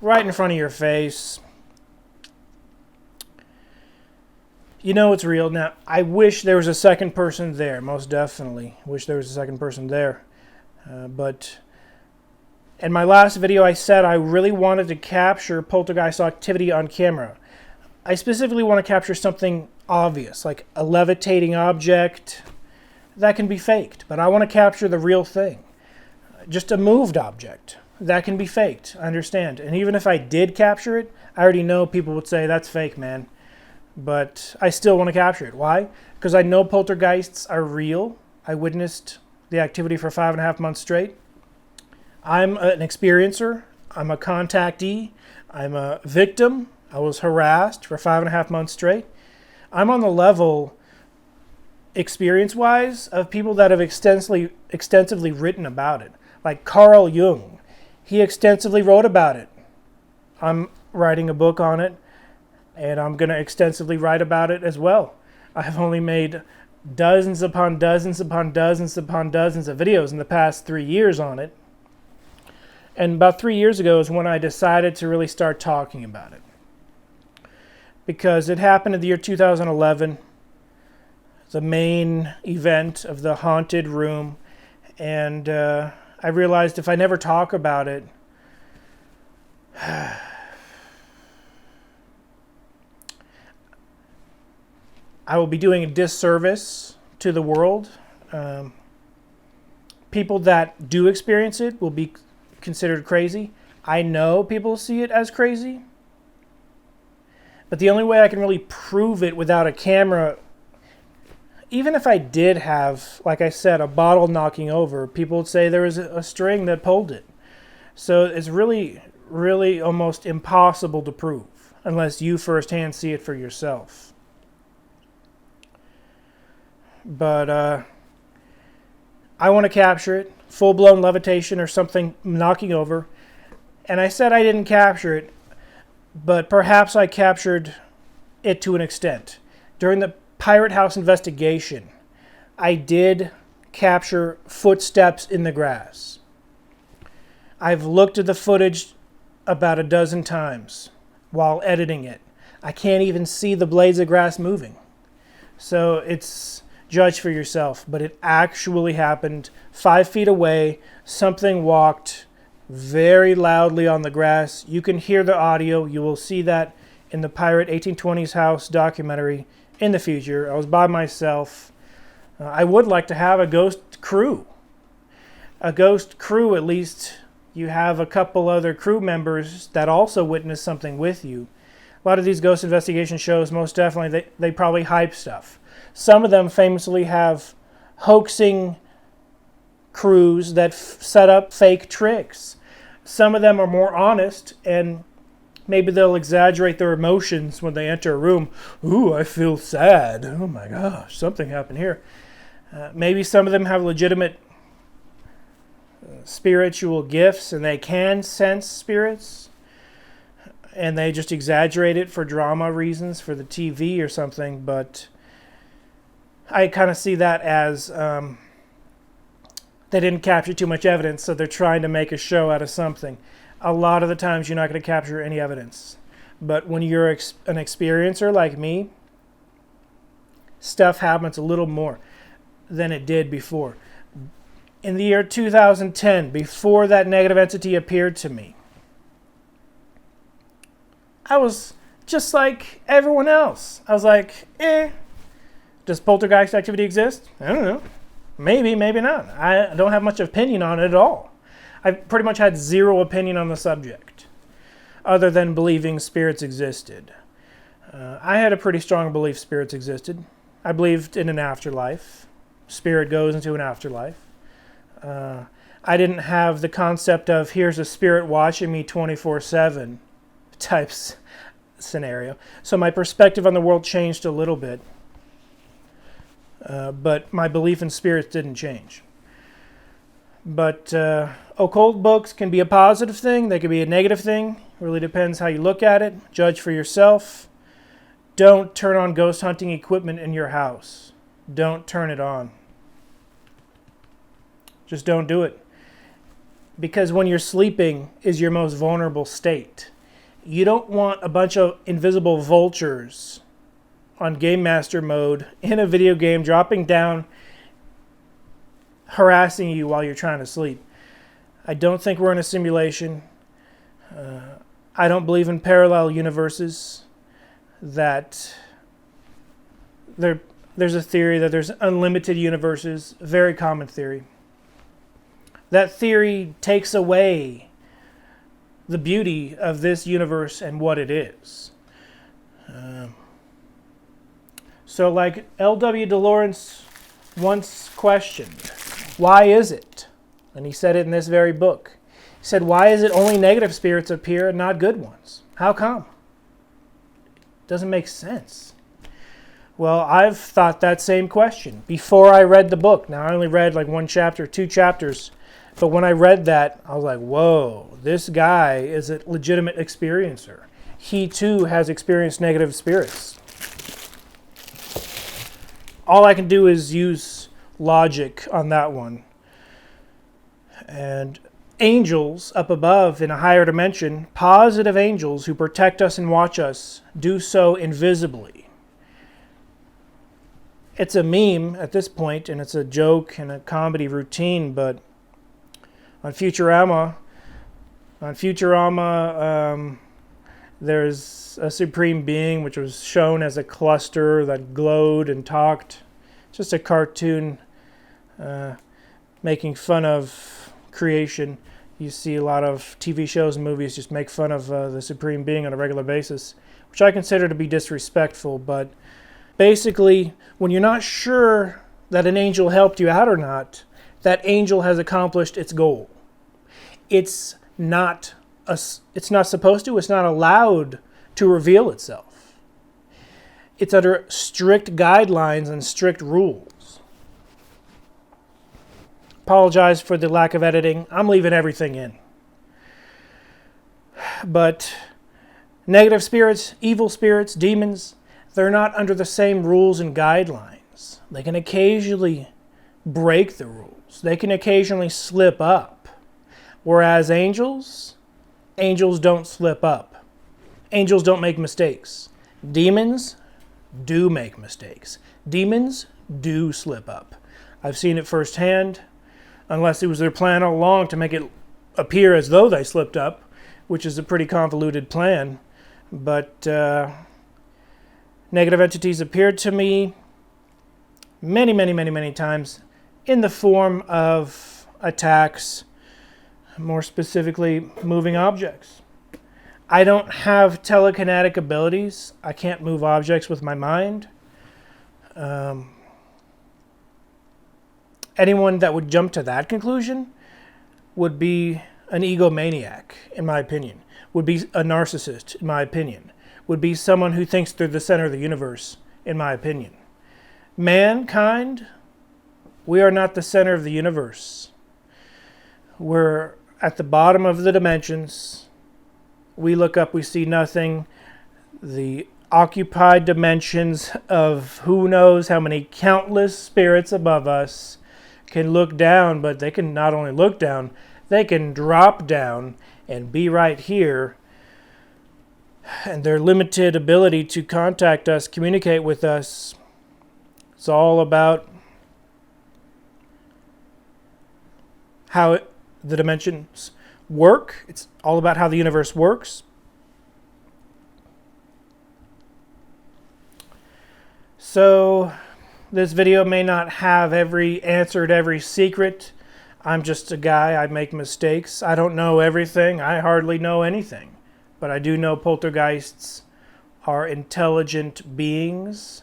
A: right in front of your face, you know it's real. Now, I wish there was a second person there, most definitely. Wish there was a second person there. But in my last video, I said I really wanted to capture poltergeist activity on camera. I specifically want to capture something obvious, like a levitating object that can be faked. But I want to capture the real thing. Just a moved object that can be faked, I understand. And even if I did capture it, I already know people would say, that's fake, man. But I still want to capture it. Why? Because I know poltergeists are real. I witnessed the activity for 5.5 months straight. I'm an experiencer. I'm a contactee. I'm a victim. I was harassed for 5.5 months straight. I'm on the level, experience-wise, of people that have extensively written about it. Like Carl Jung. He extensively wrote about it. I'm writing a book on it, and I'm going to extensively write about it as well. I've only made dozens upon dozens upon dozens upon dozens of videos in the past 3 years on it. And about 3 years ago is when I decided to really start talking about it. Because it happened in the year 2011, the main event of the haunted room. And I realized if I never talk about it, I will be doing a disservice to the world. People that do experience it will be considered crazy. I know people see it as crazy. But the only way I can really prove it without a camera, even if I did have, like I said, a bottle knocking over, people would say there was a string that pulled it. So it's really really almost impossible to prove unless you firsthand see it for yourself. But I want to capture it, full-blown levitation or something knocking over. And I said I didn't capture it, but perhaps I captured it to an extent. During the Pirate House investigation, I did capture footsteps in the grass. I've looked at the footage about a dozen times while editing it. I can't even see the blades of grass moving. So it's judge for yourself, but it actually happened 5 feet away. Something walked very loudly on the grass. You can hear the audio. You will see that in the Pirate 1820s House documentary in the future. I was by myself. I would like to have a ghost crew. A ghost crew, at least you have a couple other crew members that also witnessed something with you. A lot of these ghost investigation shows, most definitely, they probably hype stuff. Some of them famously have hoaxing crews that set up fake tricks. Some of them are more honest, and maybe they'll exaggerate their emotions when they enter a room. Ooh, I feel sad. Oh my gosh, something happened here. Maybe some of them have legitimate spiritual gifts and they can sense spirits and they just exaggerate it for drama reasons for the TV or something. But I kind of see that as they didn't capture too much evidence, so they're trying to make a show out of something. A lot of the times you're not going to capture any evidence. But when you're an experiencer like me, stuff happens a little more than it did before. In the year 2010, before that negative entity appeared to me, I was just like everyone else. I was like, does poltergeist activity exist? I don't know. Maybe, maybe not. I don't have much opinion on it at all. I pretty much had zero opinion on the subject, other than believing spirits existed. I had a pretty strong belief spirits existed. I believed in an afterlife. Spirit goes into an afterlife. I didn't have the concept of here's a spirit watching me 24/7 types scenario. So my perspective on the world changed a little bit. But my belief in spirits didn't change. But occult books can be a positive thing. They can be a negative thing. It really depends how you look at it. Judge for yourself. Don't turn on ghost hunting equipment in your house. Don't turn it on. Just don't do it. Because when you're sleeping is your most vulnerable state. You don't want a bunch of invisible vultures on Game Master mode in a video game dropping down, harassing you while you're trying to sleep. I don't think we're in a simulation. I don't believe in parallel universes. That there's a theory that there's unlimited universes, very common theory. That theory takes away the beauty of this universe and what it is. So like L.W. DeLawrence once questioned, why is it? And he said it in this very book. He said, why is it only negative spirits appear and not good ones? How come? It doesn't make sense. Well, I've thought that same question before I read the book. Now, I only read like 1 chapter, 2 chapters. But when I read that, I was like, whoa, this guy is a legitimate experiencer. He, too, has experienced negative spirits. All I can do is use logic on that one. And angels up above in a higher dimension, positive angels who protect us and watch us, do so invisibly. It's a meme at this point, and it's a joke and a comedy routine, but on Futurama, there's a supreme being which was shown as a cluster that glowed and talked. Just a cartoon making fun of creation. You see a lot of TV shows and movies just make fun of the supreme being on a regular basis, which I consider to be disrespectful. But basically, when you're not sure that an angel helped you out or not, that angel has accomplished its goal. It's not it's not supposed to, it's not allowed to reveal itself. It's under strict guidelines and strict rules. Apologize for the lack of editing. I'm leaving everything in. But negative spirits, evil spirits, demons, they're not under the same rules and guidelines. They can occasionally break the rules. They can occasionally slip up. Whereas angels don't slip up. Angels don't make mistakes. Demons do make mistakes. Demons do slip up. I've seen it firsthand, unless it was their plan all along to make it appear as though they slipped up, which is a pretty convoluted plan. But negative entities appeared to me many times in the form of attacks, more specifically moving objects. I don't have telekinetic abilities. I can't move objects with my mind. Anyone that would jump to that conclusion would be an egomaniac, in my opinion. Would be a narcissist, in my opinion. Would be someone who thinks they're the center of the universe, in my opinion. Mankind, we are not the center of the universe. We're at the bottom of the dimensions. We look up, we see nothing. The occupied dimensions of who knows how many countless spirits above us can look down, but they can not only look down, they can drop down and be right here. And their limited ability to contact us, communicate with us, it's all about how the dimensions work. It's all about how the universe works. So this video may not have every answer to every secret. I'm just a guy. I make mistakes. I don't know everything. I hardly know anything. But I do know poltergeists are intelligent beings.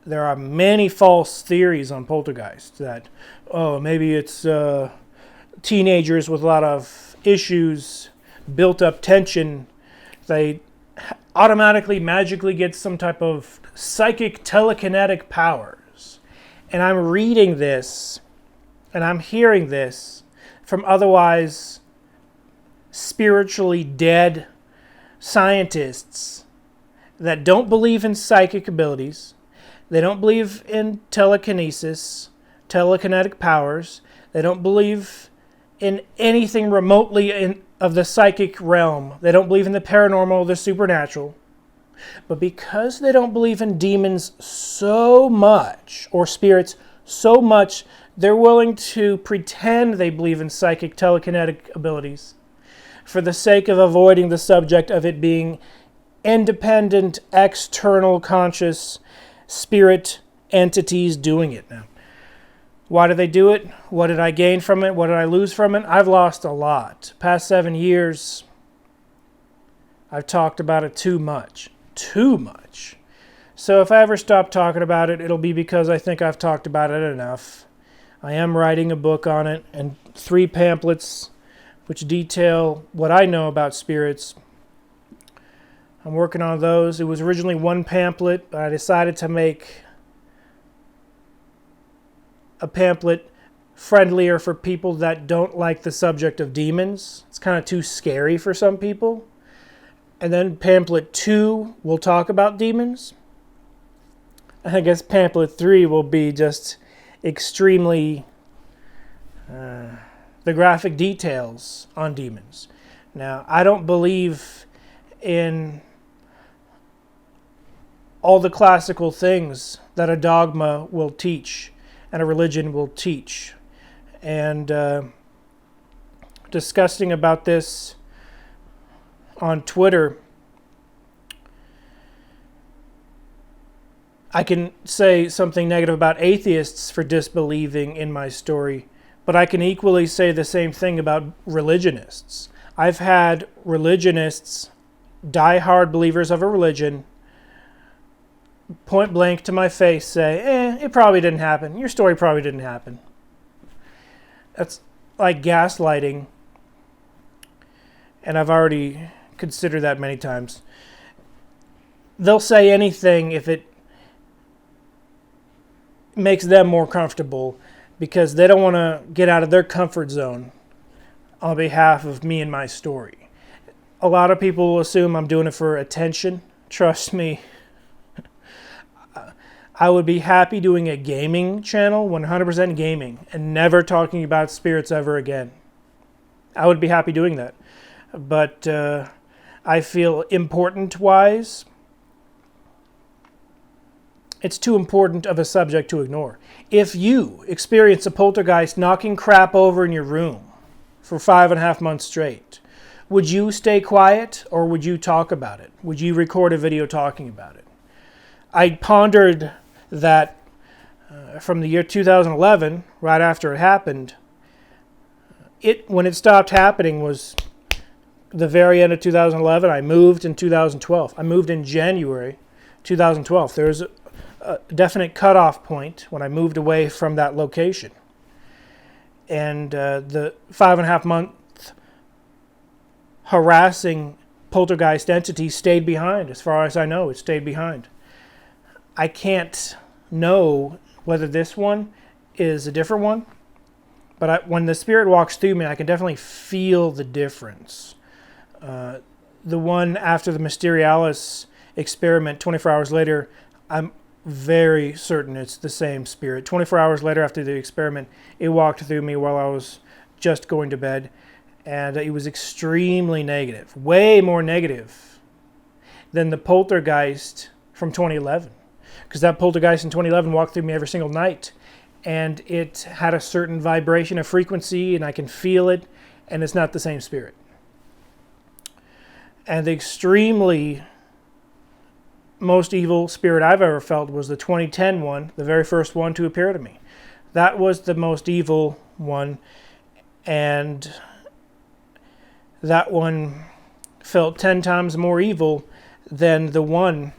A: There are many false theories on poltergeists that, maybe it's teenagers with a lot of issues, built up tension. They automatically, magically get some type of psychic telekinetic powers. And I'm reading this, and I'm hearing this from otherwise spiritually dead scientists that don't believe in psychic abilities. They don't believe in telekinesis, telekinetic powers. They don't believe in anything remotely of the psychic realm. They don't believe in the paranormal, the supernatural. But because they don't believe in demons so much, or spirits so much, they're willing to pretend they believe in psychic telekinetic abilities for the sake of avoiding the subject of it being independent, external, conscious spirit entities doing it. Now, why do they do it? What did I gain from it? What did I lose from it? I've lost a lot. Past 7 years, I've talked about it too much. Too much. So if I ever stop talking about it, it'll be because I think I've talked about it enough. I am writing a book on it and 3 pamphlets which detail what I know about spirits. I'm working on those. It was originally 1 pamphlet, but I decided to make a pamphlet friendlier for people that don't like the subject of demons. It's kind of too scary for some people. And then pamphlet 2 will talk about demons. I guess pamphlet 3 will be just extremely the graphic details on demons. Now, I don't believe in all the classical things that a dogma will teach and a religion will teach. And discussing about this on Twitter, I can say something negative about atheists for disbelieving in my story, but I can equally say the same thing about religionists. I've had religionists, die-hard believers of a religion, point blank to my face say, it probably didn't happen. Your story probably didn't happen. That's like gaslighting. and I've already considered that many times. They'll say anything if it makes them more comfortable, because they don't want to get out of their comfort zone on behalf of me and my story. A lot of people will assume I'm doing it for attention. Trust me, I would be happy doing a gaming channel, 100% gaming, and never talking about spirits ever again. I would be happy doing that. But I feel important-wise, it's too important of a subject to ignore. If you experience a poltergeist knocking crap over in your room for 5.5 months straight, would you stay quiet or would you talk about it? Would you record a video talking about it? I pondered that from the year 2011, right after it happened. When it stopped happening was the very end of 2011. I moved in 2012. I moved in January 2012. There was a definite cutoff point when I moved away from that location. And the 5.5 month harassing poltergeist entity stayed behind. As far as I know, it stayed behind. I can't know whether this one is a different one, but when the spirit walks through me, I can definitely feel the difference. The one after the Mysterialis experiment, 24 hours later, I'm very certain it's the same spirit. 24 hours later after the experiment, it walked through me while I was just going to bed, and it was extremely negative, way more negative than the poltergeist from 2011. Because that poltergeist in 2011 walked through me every single night, and it had a certain vibration, a frequency, and I can feel it, and it's not the same spirit. And the extremely most evil spirit I've ever felt was the 2010 one, the very first one to appear to me. That was the most evil one, and that one felt 10 times more evil than the one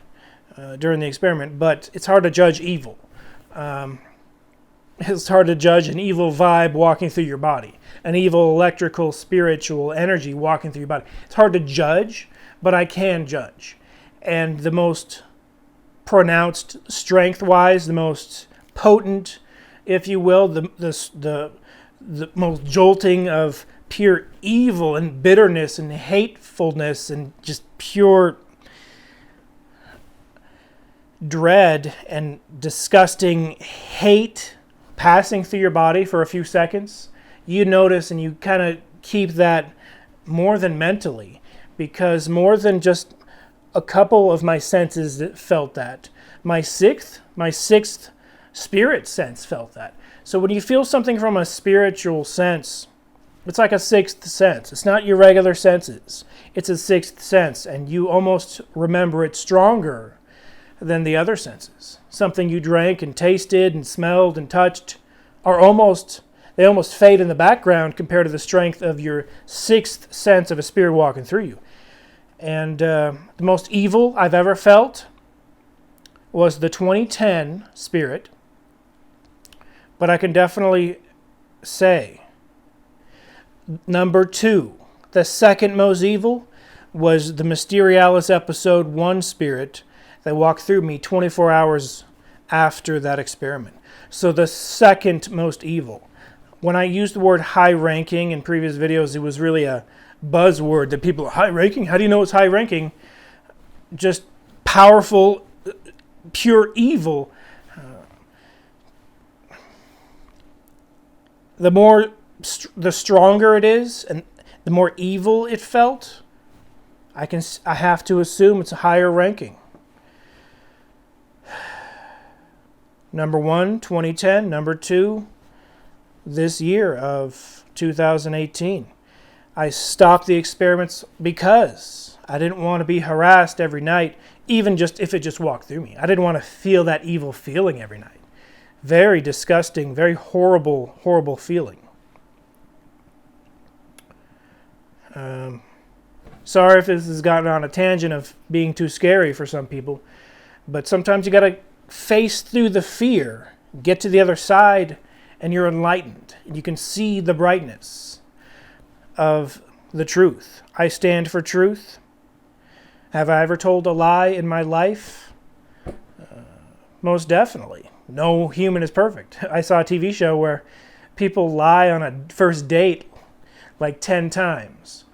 A: during the experiment. But it's hard to judge evil. It's hard to judge an evil vibe walking through your body, an evil electrical, spiritual energy walking through your body. It's hard to judge, but I can judge. And the most pronounced strength-wise, the most potent, if you will, the most jolting of pure evil and bitterness and hatefulness and just pure dread and disgusting hate passing through your body for a few seconds, you notice, and you kind of keep that more than mentally, because more than just a couple of my senses that felt that, my sixth spirit sense felt that. So when you feel something from a spiritual sense, it's like a sixth sense. It's not your regular senses. It's a sixth sense, and you almost remember it stronger than the other senses. Something you drank and tasted and smelled and touched they almost fade in the background compared to the strength of your sixth sense of a spirit walking through you. And the most evil I've ever felt was the 2010 spirit. But I can definitely say, number 2, the second most evil was the Mysterialis episode 1 spirit that walked through me 24 hours after that experiment. So the second most evil. When I used the word high ranking in previous videos, it was really a buzzword that people, high ranking? How do you know it's high ranking? Just powerful, pure evil. The stronger it is and the more evil it felt, I have to assume it's a higher ranking. Number 1, 2010. Number 2, this year of 2018. I stopped the experiments because I didn't want to be harassed every night, even just if it just walked through me. I didn't want to feel that evil feeling every night. Very disgusting, very horrible, horrible feeling. Sorry if this has gotten on a tangent of being too scary for some people, but sometimes you got to face through the fear, get to the other side, and you're enlightened. You can see the brightness of the truth. I stand for truth. Have I ever told a lie in my life? Most definitely. No human is perfect. I saw a TV show where people lie on a first date like 10 times.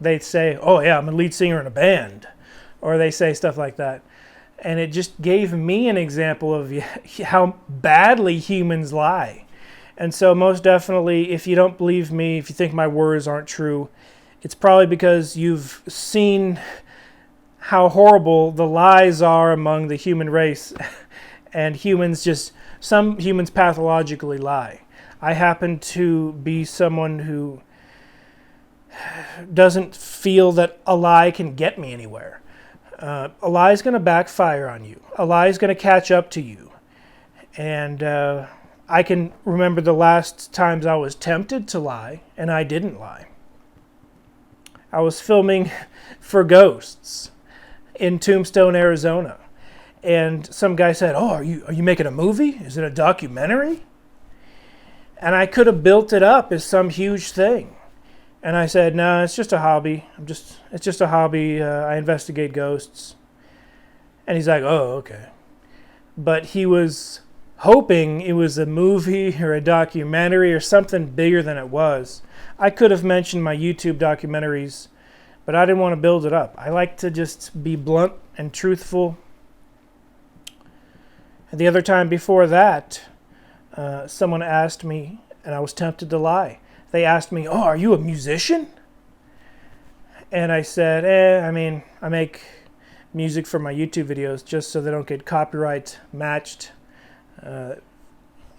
A: They say, oh yeah, I'm a lead singer in a band. Or they say stuff like that. And it just gave me an example of how badly humans lie. And so most definitely, if you don't believe me, if you think my words aren't true, it's probably because you've seen how horrible the lies are among the human race. And some humans pathologically lie. I happen to be someone who doesn't feel that a lie can get me anywhere. A lie is going to backfire on you. A lie is going to catch up to you. And I can remember the last times I was tempted to lie, and I didn't lie. I was filming for Ghosts in Tombstone, Arizona. And some guy said, oh, are you making a movie? Is it a documentary? And I could have built it up as some huge thing. And I said, no, it's just a hobby. It's just a hobby. I investigate ghosts. And he's like, oh, okay. But he was hoping it was a movie or a documentary or something bigger than it was. I could have mentioned my YouTube documentaries, but I didn't want to build it up. I like to just be blunt and truthful. And the other time before that, someone asked me, and I was tempted to lie. They asked me, oh, are you a musician? And I said, I make music for my YouTube videos just so they don't get copyright matched. I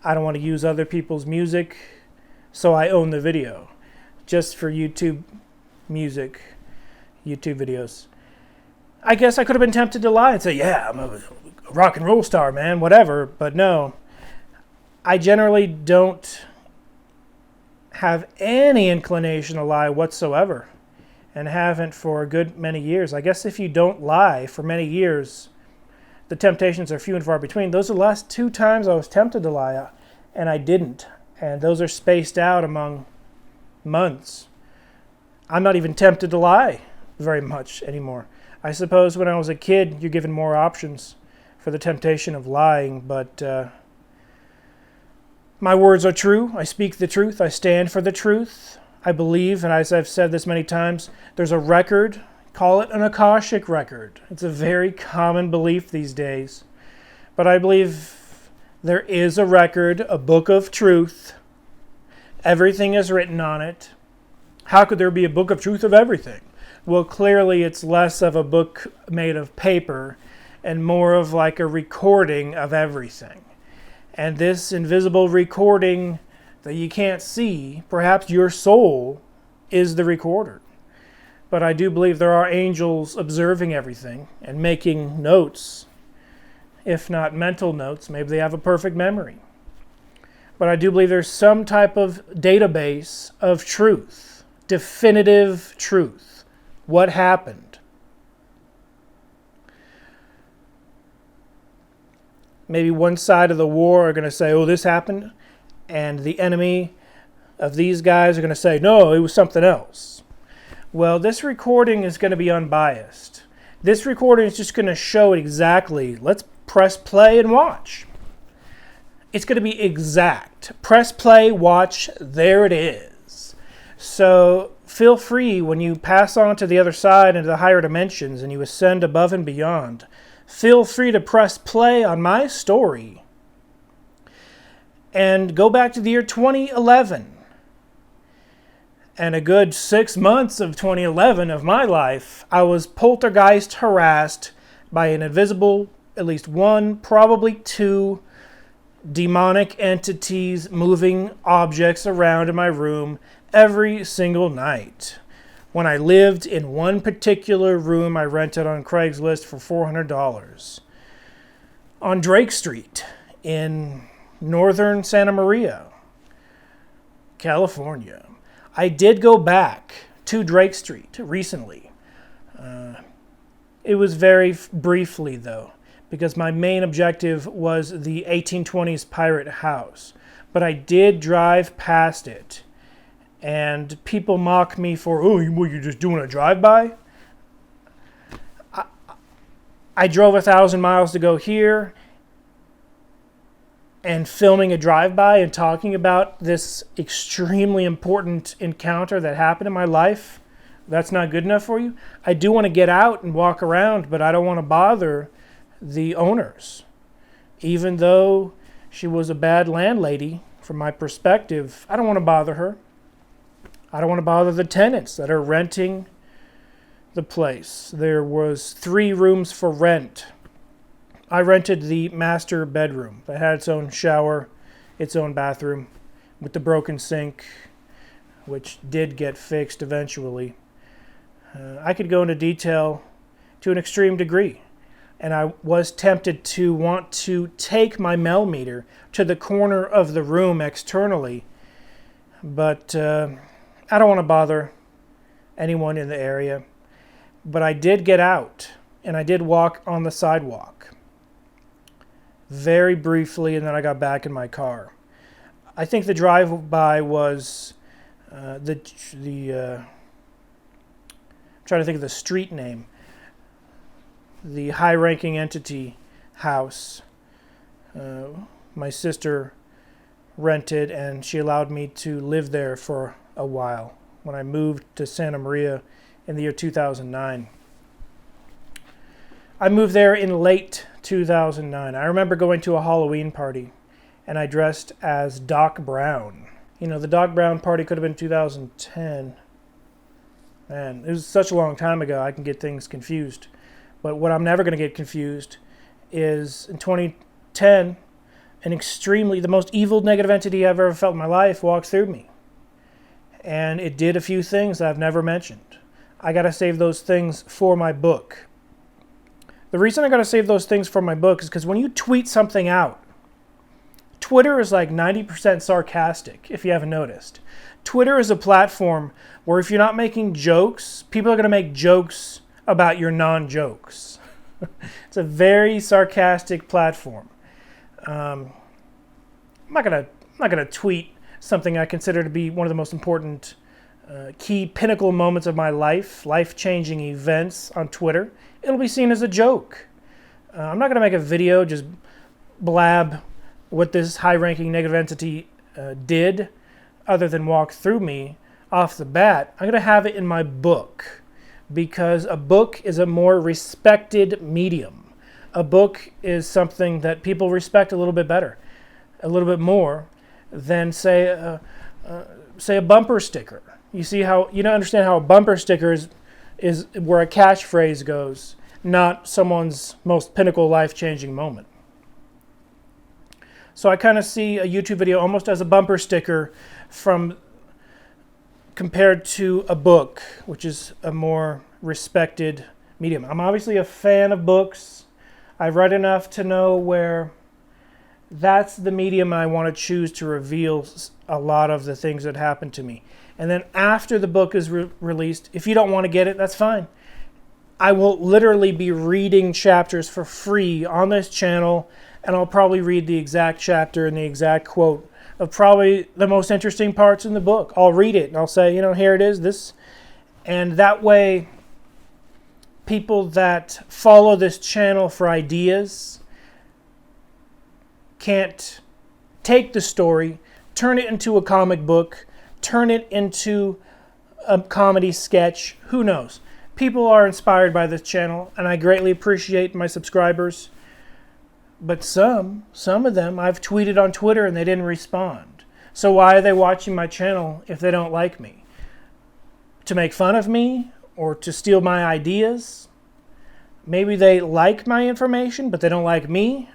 A: don't want to use other people's music, so I own the video. Just for YouTube music, YouTube videos. I guess I could have been tempted to lie and say, yeah, I'm a rock and roll star, man, whatever. But no, I generally don't have any inclination to lie whatsoever, and haven't for a good many years. I guess if you don't lie for many years, the temptations are few and far between. Those are the last 2 times I was tempted to lie, and I didn't. And those are spaced out among months. I'm not even tempted to lie very much anymore. I suppose when I was a kid, you're given more options for the temptation of lying, but my words are true. I speak the truth. I stand for the truth. I believe, and as I've said this many times, there's a record. Call it an Akashic record. It's a very common belief these days. But I believe there is a record, a book of truth. Everything is written on it. How could there be a book of truth of everything? Well, clearly it's less of a book made of paper and more of like a recording of everything. And this invisible recording that you can't see, perhaps your soul is the recorder. But I do believe there are angels observing everything and making notes. If not mental notes, maybe they have a perfect memory. But I do believe there's some type of database of truth, definitive truth. What happened? Maybe one side of the war are going to say, oh, this happened. And the enemy of these guys are going to say, no, it was something else. Well, this recording is going to be unbiased. This recording is just going to show it exactly. Let's press play and watch. It's going to be exact. Press play, watch, there it is. So feel free when you pass on to the other side into the higher dimensions and you ascend above and beyond. Feel free to press play on my story and go back to the year 2011. And a good 6 months of 2011 of my life, I was poltergeist harassed by an invisible, at least 1, probably 2 demonic entities moving objects around in my room every single night. When I lived in one particular room I rented on Craigslist for $400 on Drake Street in northern Santa Maria, California. I did go back to Drake Street recently. It was very briefly, though, because my main objective was the 1820s pirate house. But I did drive past it And people mock me for, oh, you're just doing a drive-by? I drove 1,000 miles to go here, and filming a drive-by and talking about this extremely important encounter that happened in my life, that's not good enough for you? I do want to get out and walk around, but I don't want to bother the owners. Even though she was a bad landlady, from my perspective, I don't want to bother her. I don't want to bother the tenants that are renting the place. There was 3 rooms for rent. I rented the master bedroom that had its own shower, its own bathroom, with the broken sink, which did get fixed eventually. I could go into detail to an extreme degree, and I was tempted to want to take my Mel meter to the corner of the room externally, but I don't want to bother anyone in the area. But I did get out, and I did walk on the sidewalk very briefly, and then I got back in my car. I think the drive-by was I'm trying to think of the street name. The high-ranking entity house my sister rented, and she allowed me to live there for a while when I moved to Santa Maria in the year 2009. I moved there in late 2009. I remember going to a Halloween party, and I dressed as Doc Brown. You know, the Doc Brown party could have been 2010. Man, it was such a long time ago, I can get things confused. But what I'm never going to get confused is in 2010, the most evil negative entity I've ever felt in my life walked through me. And it did a few things I've never mentioned. I got to save those things for my book. The reason I got to save those things for my book is because when you tweet something out, Twitter is like 90% sarcastic, if you haven't noticed. Twitter is a platform where if you're not making jokes, people are going to make jokes about your non-jokes. It's a very sarcastic platform. I'm not gonna tweet something I consider to be one of the most important key pinnacle moments of my life-changing events on Twitter. It'll be seen as a joke. I'm not gonna make a video just blab what this high-ranking negative entity did, other than walk through me off the bat. I'm gonna have it in my book, because a book is a more respected medium. A book is something that people respect a little bit better, a little bit more than say a bumper sticker. You understand how a bumper sticker is where a catchphrase goes, not someone's most pinnacle life-changing moment. So I kind of see a YouTube video almost as a bumper sticker compared to a book, which is a more respected medium. I'm obviously a fan of books. I've read enough to know where that's the medium I want to choose to reveal a lot of the things that happened to me. And then after the book is released, if you don't want to get it, that's fine. I will literally be reading chapters for free on this channel, and I'll probably read the exact chapter and the exact quote of probably the most interesting parts in the book. I'll read it and I'll say, here it is, this. And that way, people that follow this channel for ideas can't take the story, turn it into a comic book, turn it into a comedy sketch. Who knows? People are inspired by this channel, and I greatly appreciate my subscribers. But some of them I've tweeted on Twitter and they didn't respond. So why are they watching my channel if they don't like me? To make fun of me or to steal my ideas? Maybe they like my information, but they don't like me.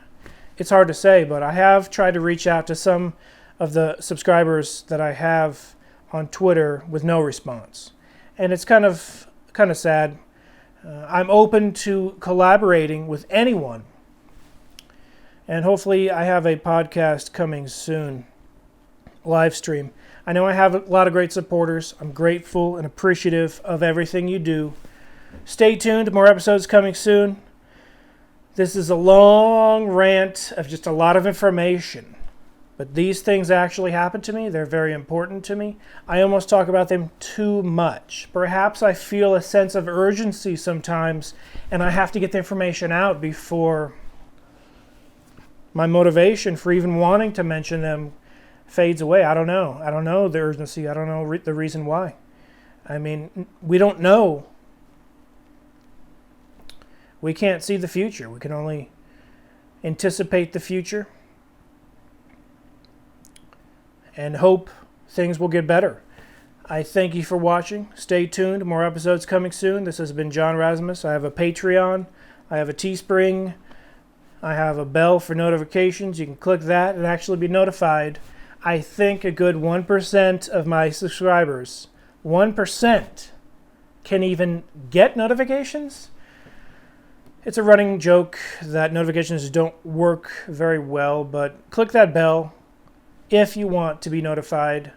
A: It's hard to say, but I have tried to reach out to some of the subscribers that I have on Twitter with no response. And it's kind of sad. I'm open to collaborating with anyone. And hopefully I have a podcast coming soon, live stream. I know I have a lot of great supporters. I'm grateful and appreciative of everything you do. Stay tuned, more episodes coming soon. This is a long rant of just a lot of information. But these things actually happen to me. They're very important to me. I almost talk about them too much. Perhaps I feel a sense of urgency sometimes, and I have to get the information out before my motivation for even wanting to mention them fades away. I don't know. I don't know the urgency. I don't know the reason why. I mean, we don't know. We can't see the future. We can only anticipate the future and hope things will get better. I thank you for watching. Stay tuned. More episodes coming soon. This has been John Rasmus. I have a Patreon. I have a Teespring. I have a bell for notifications. You can click that and actually be notified. I think a good 1% of my subscribers, 1%, can even get notifications. It's a running joke that notifications don't work very well, but click that bell if you want to be notified.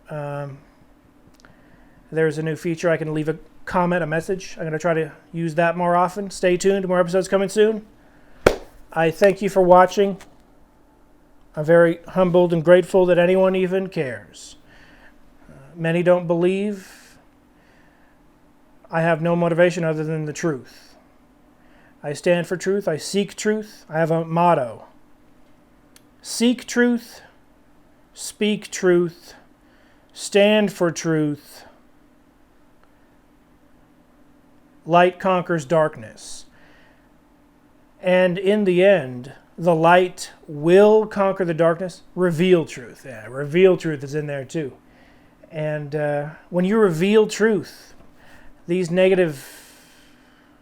A: There's a new feature. I can leave a comment, a message. I'm going to try to use that more often. Stay tuned. More episodes coming soon. I thank you for watching. I'm very humbled and grateful that anyone even cares. Many don't believe. I have no motivation other than the truth. I stand for truth. I seek truth. I have a motto. Seek truth. Speak truth. Stand for truth. Light conquers darkness. And in the end, the light will conquer the darkness. Reveal truth. Yeah, reveal truth is in there too. And when you reveal truth, these negative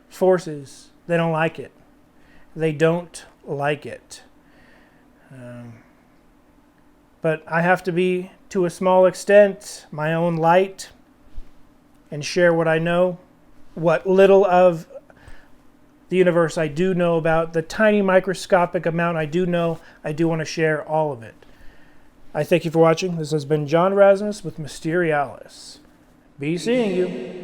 A: forces, they don't like it. They don't like it. But I have to be, to a small extent, my own light and share what I know, what little of the universe I do know about, the tiny microscopic amount I do know. I do want to share all of it. I thank you for watching. This has been John Rasmus with Mysterialis. Be seeing you.